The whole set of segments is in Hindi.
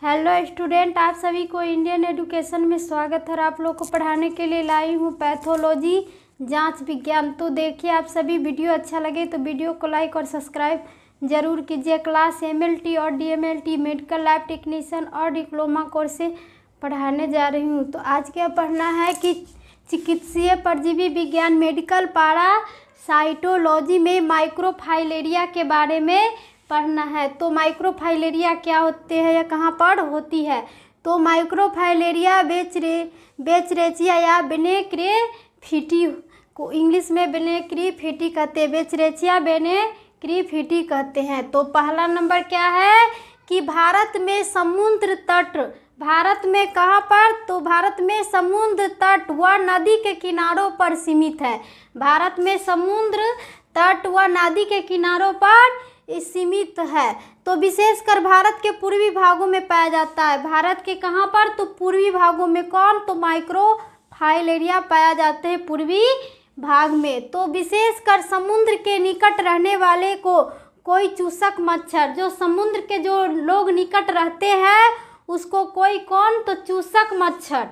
हेलो स्टूडेंट, आप सभी को इंडियन एजुकेशन में स्वागत है। आप लोग को पढ़ाने के लिए लाई हूँ पैथोलॉजी जांच विज्ञान। तो देखिए, आप सभी वीडियो अच्छा लगे तो वीडियो को लाइक और सब्सक्राइब जरूर कीजिए। क्लास एमएलटी और डीएमएलटी मेडिकल लैब टेक्नीशियन और डिप्लोमा कोर्स से पढ़ाने जा रही हूँ। तो आज क्या पढ़ना है कि चिकित्सीय परजीवी विज्ञान मेडिकल पैरासाइटोलॉजी में माइक्रोफाइलेरिया के बारे में पढ़ना है। तो माइक्रोफाइलेरिया क्या होते हैं या कहाँ पर होती है? तो माइक्रोफाइलेरिया बेचरेचिया या बेनेक्रेफिटी को इंग्लिश में बेनेक्रेफिटी कहते हैं, बेचरेचिया बेनेक्रेफिटी कहते हैं। तो पहला नंबर क्या है कि भारत में समुद्र तट, भारत में कहाँ पर? तो भारत में समुद्र तट व नदी के किनारों पर सीमित है। भारत में समुद्र तट व नदी के किनारों पर सीमित है। तो विशेषकर भारत के पूर्वी भागों में पाया जाता है। भारत के कहाँ पर? तो पूर्वी भागों में। कौन? तो माइक्रोफाइलेरिया पाया जाते हैं पूर्वी भाग में। तो विशेषकर समुद्र के निकट रहने वाले को कोई चूसक मच्छर, जो समुद्र के जो लोग निकट रहते हैं उसको कोई कौन? तो चूसक मच्छर,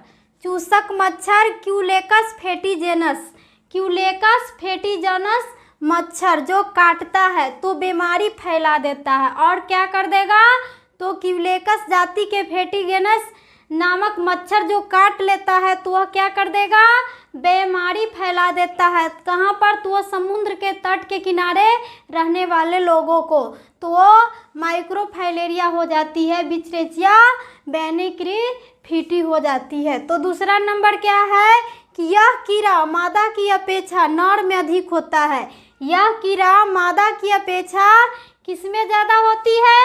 चूसक मच्छर क्यूलेक्स फेटिजेनस, क्यूलेक्स फेटिजेनस मच्छर जो काटता है तो बीमारी फैला देता है। और क्या कर देगा? तो क्यूलेक्स जाति के फेटिजेनस नामक मच्छर जो काट लेता है तो वह क्या कर देगा? बीमारी फैला देता है। कहाँ पर? तो वह समुद्र के तट के किनारे रहने वाले लोगों को, तो वो माइक्रोफाइलेरिया हो जाती है, बेचरेचिया बेनेक्रेफिटी हो जाती है। तो दूसरा नंबर क्या है कि यह कीड़ा मादा की अपेक्षा नर में अधिक होता है। यह कीड़ा मादा की अपेक्षा किसमें ज़्यादा होती है?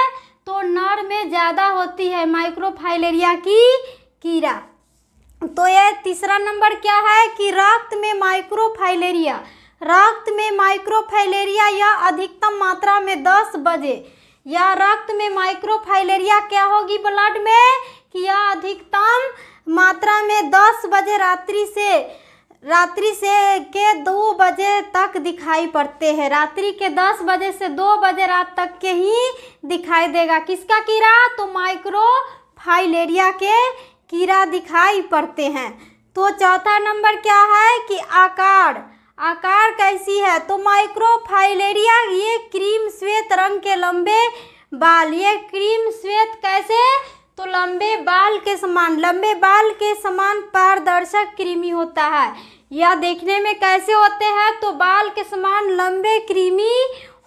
तो नर में ज़्यादा होती है माइक्रोफाइलेरिया की कीड़ा। तो यह तीसरा नंबर क्या है कि रक्त में माइक्रोफाइलेरिया, रक्त में माइक्रोफाइलेरिया यह अधिकतम मात्रा में 10 बजे, या रक्त में माइक्रोफाइलेरिया क्या होगी ब्लड में कि यह अधिकतम मात्रा में 10 बजे रात्रि से के 2 बजे तक दिखाई पड़ते हैं। रात्रि के 10 बजे से 2 बजे रात तक के ही दिखाई देगा। किसका कीड़ा? तो माइक्रोफाइलेरिया के कीड़ा दिखाई पड़ते हैं। तो चौथा नंबर क्या है कि आकार, आकार कैसी है? तो माइक्रोफाइलेरिया ये क्रीम श्वेत रंग के लंबे बाल, ये क्रीम श्वेत कैसे? तो लंबे बाल के समान, लंबे बाल के समान पारदर्शक कृमि होता है। यह देखने में कैसे होते हैं? तो बाल के समान लंबे कृमि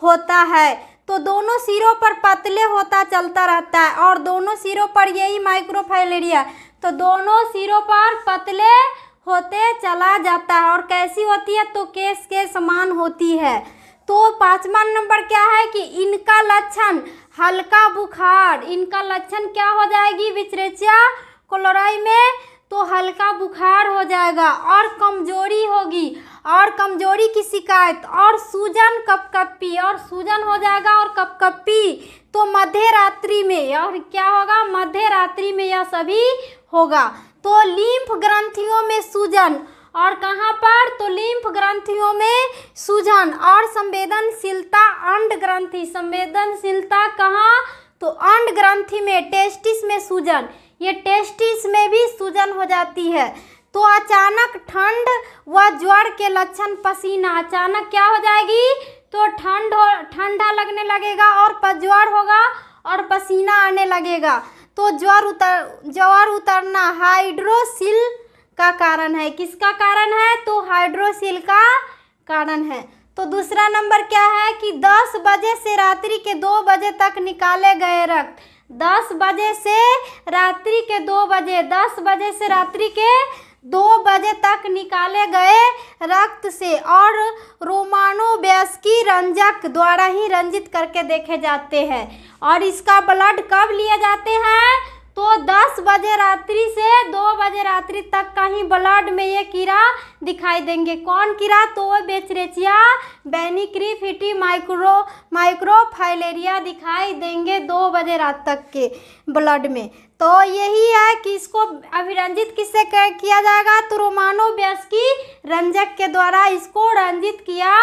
होता है। तो दोनों सिरों पर पतले होता चलता रहता है, और दोनों सिरों पर यही माइक्रोफाइलेरिया, तो दोनों सिरों पर पतले होते चला जाता है। और कैसी होती है? तो केस के समान होती है। तो पांचवा नंबर क्या है कि इनका लक्षण हल्का बुखार, इनका लक्षण क्या हो जाएगी बेचरेचिया कोलेराई में? तो हल्का बुखार हो जाएगा, और कमजोरी होगी, और कमजोरी की शिकायत, और सूजन कपकपी, और सूजन हो जाएगा और कपकपी। तो मध्य रात्रि में, और क्या होगा? मध्य रात्रि में यह सभी होगा। तो लिम्फ ग्रंथियों में सूजन, और कहाँ पर? तो लिम्फ ग्रंथियों में सूजन, और संवेदनशीलता अंड ग्रंथि, संवेदनशीलता कहाँ? तो अंड ग्रंथि में, टेस्टिस में सूजन, ये टेस्टिस में भी सूजन हो जाती है। तो अचानक ठंड व ज्वर के लक्षण पसीना, अचानक क्या हो जाएगी? तो ठंडा लगने लगेगा, और ज्वर होगा और पसीना आने लगेगा। तो ज्वर उतरना हाइड्रोसिल का कारण है। किसका कारण है? तो हाइड्रोसिल का कारण है। तो दूसरा नंबर क्या है कि 10 बजे से रात्रि के 2 बजे तक निकाले गए रक्त, 10 बजे से रात्रि के 2 बजे, 10 बजे से रात्रि के 2 बजे तक निकाले गए रक्त से, और रोमानोवस्की रंजक द्वारा ही रंजित करके देखे जाते हैं। और इसका ब्लड कब लिए जाते हैं? तो 10 बजे रात्रि से 2 बजे रात्रि तक का ही ब्लड में ये कीड़ा दिखाई देंगे। कौन कीड़ा? तो वो बेचरेचिया बेनेक्रेफिटी माइक्रोफाइलेरिया दिखाई देंगे 2 बजे रात तक के ब्लड में। तो यही है कि इसको अभिरंजित किससे किया जाएगा? तो रोमानोवस्की रंजक के द्वारा इसको रंजित किया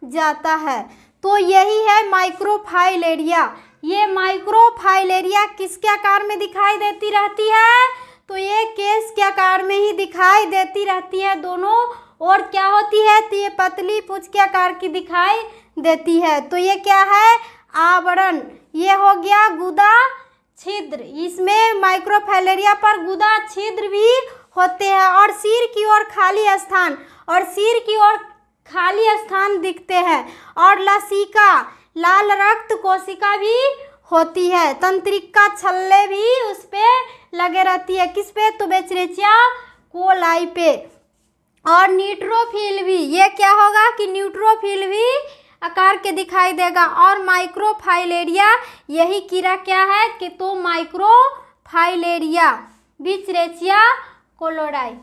जाता है। तो यही है माइक्रोफाइलेरिया, ये माइक्रोफाइलेरिया किसके आकार में दिखाई देती रहती है? तो ये केस के आकार में ही दिखाई देती रहती है दोनों। और क्या होती है? तो ये पतली पूंछ के आकार की दिखाई देती है। तो ये क्या है? आवरण। ये हो गया गुदा छिद्र। इसमें माइक्रोफाइलेरिया पर गुदा छिद्र भी होते हैं। और सिर की ओर खाली स्थान, और सिर की ओर खाली स्थान दिखते हैं। और लसिका लाल रक्त कोशिका भी होती है। तंत्रिका छल्ले भी उस पे लगे रहती है। किस पे? तो बेचरेचिया कोलाई पे। और न्यूट्रोफिल भी, ये क्या होगा कि न्यूट्रोफिल भी आकार के दिखाई देगा। और माइक्रोफाइलेरिया यही कीड़ा क्या है कि तो माइक्रोफाइलेरिया बिचरेचिया कोलोराई।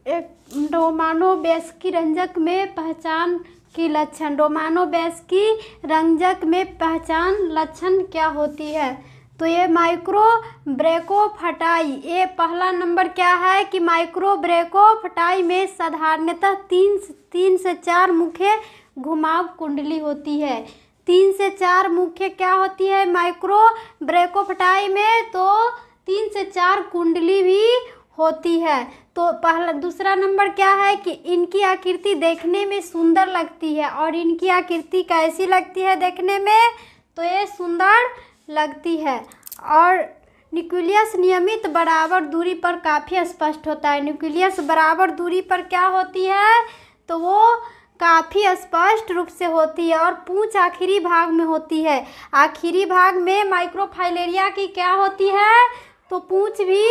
एक रोमानोवेस्की रंजक में पहचान की लक्षण। रोमानोवेस्की रंजक में पहचान लक्षण क्या होती है? तो ये माइक्रोब्रैकोफाइटाई। ये पहला नंबर क्या है कि माइक्रोब्रैकोफाइटाई में साधारणतः 3 से 4 मुख्य घुमाव कुंडली होती है। 3 से 4 मुख्य क्या होती है माइक्रोब्रैकोफाइटाई में? तो 3 से 4 कुंडली भी होती है। तो पहला दूसरा नंबर क्या है कि इनकी आकृति देखने में सुंदर लगती है। और इनकी आकृति कैसी लगती है देखने में? तो ये सुंदर लगती है। और न्यूक्लियस नियमित बराबर दूरी पर काफ़ी स्पष्ट होता है। न्यूक्लियस बराबर दूरी पर क्या होती है? तो वो काफ़ी स्पष्ट रूप से होती है। और पूंछ आखिरी भाग में होती है। आखिरी भाग में माइक्रोफाइलेरिया की क्या होती है? तो पूंछ भी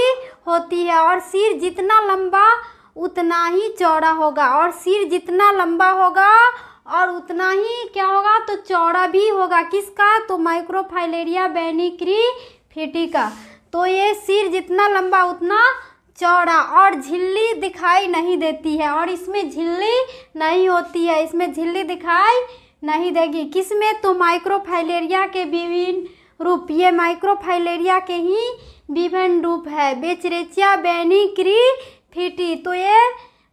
होती है। और सिर जितना लंबा उतना ही चौड़ा होगा। और सिर जितना लंबा होगा और उतना ही क्या होगा? तो चौड़ा भी होगा। किसका? तो माइक्रोफाइलेरिया बेनिक्रीफिटी का। तो ये सिर जितना लंबा उतना चौड़ा। और झिल्ली दिखाई नहीं देती है। और इसमें झिल्ली नहीं होती है। इसमें झिल्ली दिखाई नहीं देगी। किसमें? तो माइक्रोफाइलेरिया के विभिन्न रूप। ये माइक्रोफाइलेरिया के ही विभिन्न रूप है। बेचरेचिया बेनिक्रीफिटी। तो ये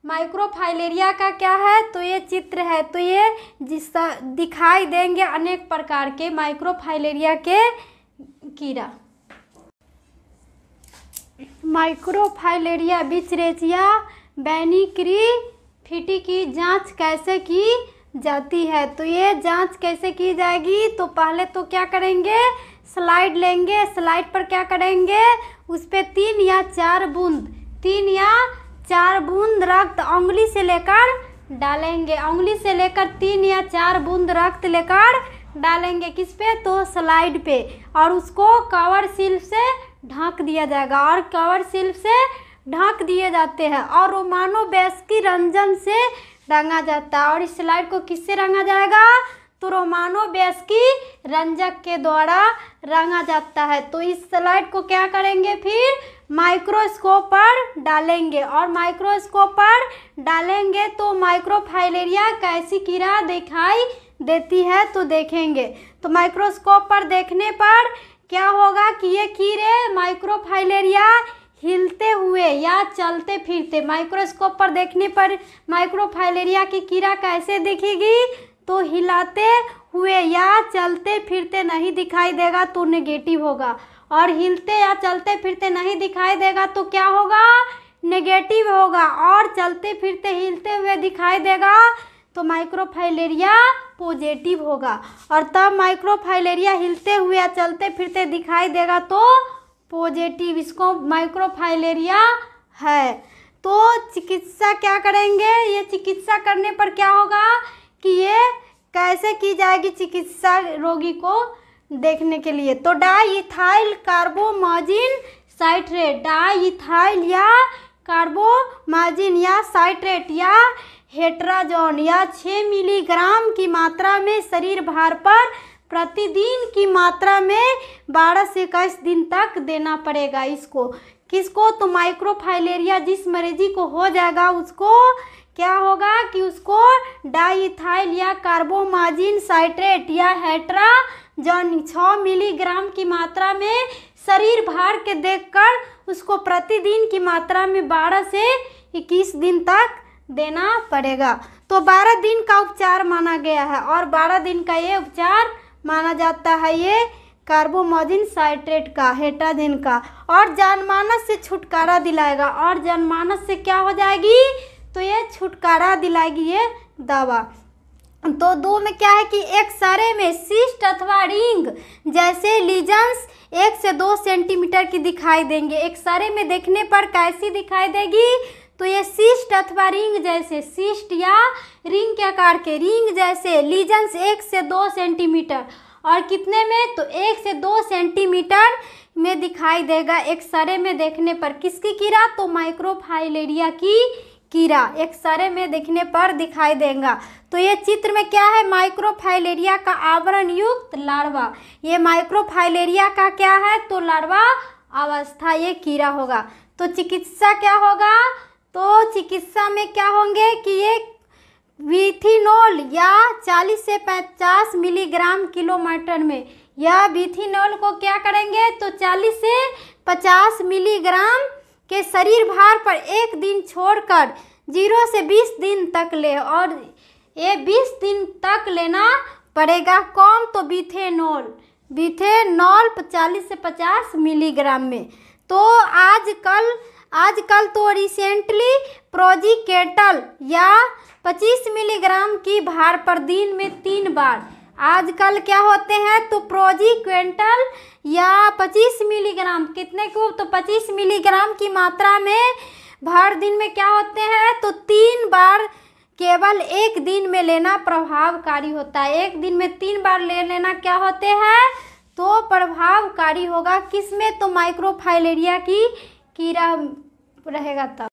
माइक्रोफाइलेरिया का क्या है? तो ये चित्र है। तो ये जिसका दिखाई देंगे अनेक प्रकार के माइक्रोफाइलेरिया के कीड़ा। माइक्रोफाइलेरिया बिचरेचिया बेनिक्रीफिटी की जांच कैसे की जाती है? तो ये जांच कैसे की जाएगी? तो पहले तो क्या करेंगे? स्लाइड लेंगे। स्लाइड पर क्या करेंगे? उस पर 3 या 4 बूंद रक्त उंगली से लेकर डालेंगे। उंगली से लेकर 3 या 4 बूंद रक्त लेकर डालेंगे। किस पे? तो स्लाइड पे। और उसको कवर सिल्क से ढक दिया जाएगा। और कवर सिल्क से ढक दिए जाते हैं। और रोमानोवेस्की रंजन से रंगा जाता है। और इस स्लाइड को किससे रंगा जाएगा? तो रोमानोवेस्की रंजक के द्वारा रंगा जाता है। तो इस स्लाइड को क्या करेंगे? फिर माइक्रोस्कोप पर डालेंगे। और माइक्रोस्कोप पर डालेंगे तो माइक्रोफाइलेरिया कैसी कीड़ा दिखाई देती है तो देखेंगे। तो माइक्रोस्कोप पर देखने पर क्या होगा कि ये कीड़े माइक्रोफाइलेरिया हिलते हुए या चलते फिरते। माइक्रोस्कोप पर देखने पर माइक्रोफाइलेरिया की कीड़ा कैसे दिखेगी? तो हिलाते हुए या चलते फिरते नहीं दिखाई देगा तो नेगेटिव होगा। और हिलते या चलते फिरते नहीं दिखाई देगा तो क्या होगा? नेगेटिव होगा। और चलते फिरते हिलते हुए दिखाई देगा तो माइक्रोफाइलेरिया पॉजिटिव होगा। और तब माइक्रोफाइलेरिया हिलते हुए या चलते फिरते दिखाई देगा तो पॉजिटिव, इसको माइक्रोफाइलेरिया है। तो चिकित्सा क्या करेंगे? ये चिकित्सा करने पर क्या होगा कि ये कैसे की जाएगी चिकित्सा रोगी को देखने के लिए? तो डाईइथाइल कार्बोमाजिन साइट्रेट, डाईइथाइल या कार्बोमाजिन या साइट्रेट या हेट्राजोन या 6 मिलीग्राम की मात्रा में शरीर भार पर प्रतिदिन की मात्रा में 12 से 21 दिन तक देना पड़ेगा इसको। किसको? तो माइक्रोफाइलेरिया जिस मरीजी को हो जाएगा उसको क्या होगा कि उसको डाईइथाइल या कार्बोमाजिन साइट्रेट या हेट्राजोन 6 मिलीग्राम की मात्रा में शरीर भार के देखकर उसको प्रतिदिन की मात्रा में 12 से 21 दिन तक देना पड़ेगा। तो 12 दिन का उपचार माना गया है और 12 दिन का ये उपचार माना जाता है ये कार्बोमोजिन साइट्रेट का, हेटाजेन का, और जनमानस से छुटकारा दिलाएगा। और जनमानस से क्या हो जाएगी, तो ये छुटकारा दिलाएगी ये दवा। तो 2 में क्या है कि एक्सरे में सिस्ट अथवा रिंग जैसे लीजन्स 1 से 2 सेंटीमीटर की दिखाई देंगे। एक्सरे में देखने पर कैसी दिखाई देगी, तो ये सिस्ट अथवा रिंग जैसे, सिस्ट या रिंग के आकार के, रिंग जैसे लीजन्स 1 से 2 सेंटीमीटर, और कितने में, तो 1 से 2 सेंटीमीटर में दिखाई देगा एक्सरे में देखने पर। किसकी कीड़ा, तो माइक्रोफाइलेरिया की कीड़ा एक्सरे में देखने पर दिखाई देगा। तो ये चित्र में क्या है, माइक्रोफाइलेरिया का आवरण युक्त लार्वा। ये माइक्रोफाइलेरिया का क्या है, तो लार्वा अवस्था ये कीड़ा होगा। तो चिकित्सा क्या होगा, तो चिकित्सा में क्या होंगे कि ये विथिनोल या 40 से 50 मिलीग्राम किलोमीटर में, यह विथिनोल को क्या करेंगे, तो 40 से 50 मिलीग्राम के शरीर भार पर 1 दिन छोड़कर 0 से 20 दिन तक ले, और ये 20 दिन तक लेना पड़ेगा। कौन, तो विथेनॉल 40 से 50 मिलीग्राम में। तो आजकल तो रिसेंटली प्रोजिकेटल या 25 मिलीग्राम की भार पर दिन में 3 बार, आजकल क्या होते हैं, तो प्रोजिक्वेंटल या 25 मिलीग्राम, कितने को, तो 25 मिलीग्राम की मात्रा में भर दिन में क्या होते हैं, तो 3 बार केवल 1 दिन में लेना प्रभावकारी होता है। 1 दिन में 3 बार ले लेना क्या होते हैं, तो प्रभावकारी होगा। किसमें, तो माइक्रोफाइलेरिया की कीड़ा रहेगा तब।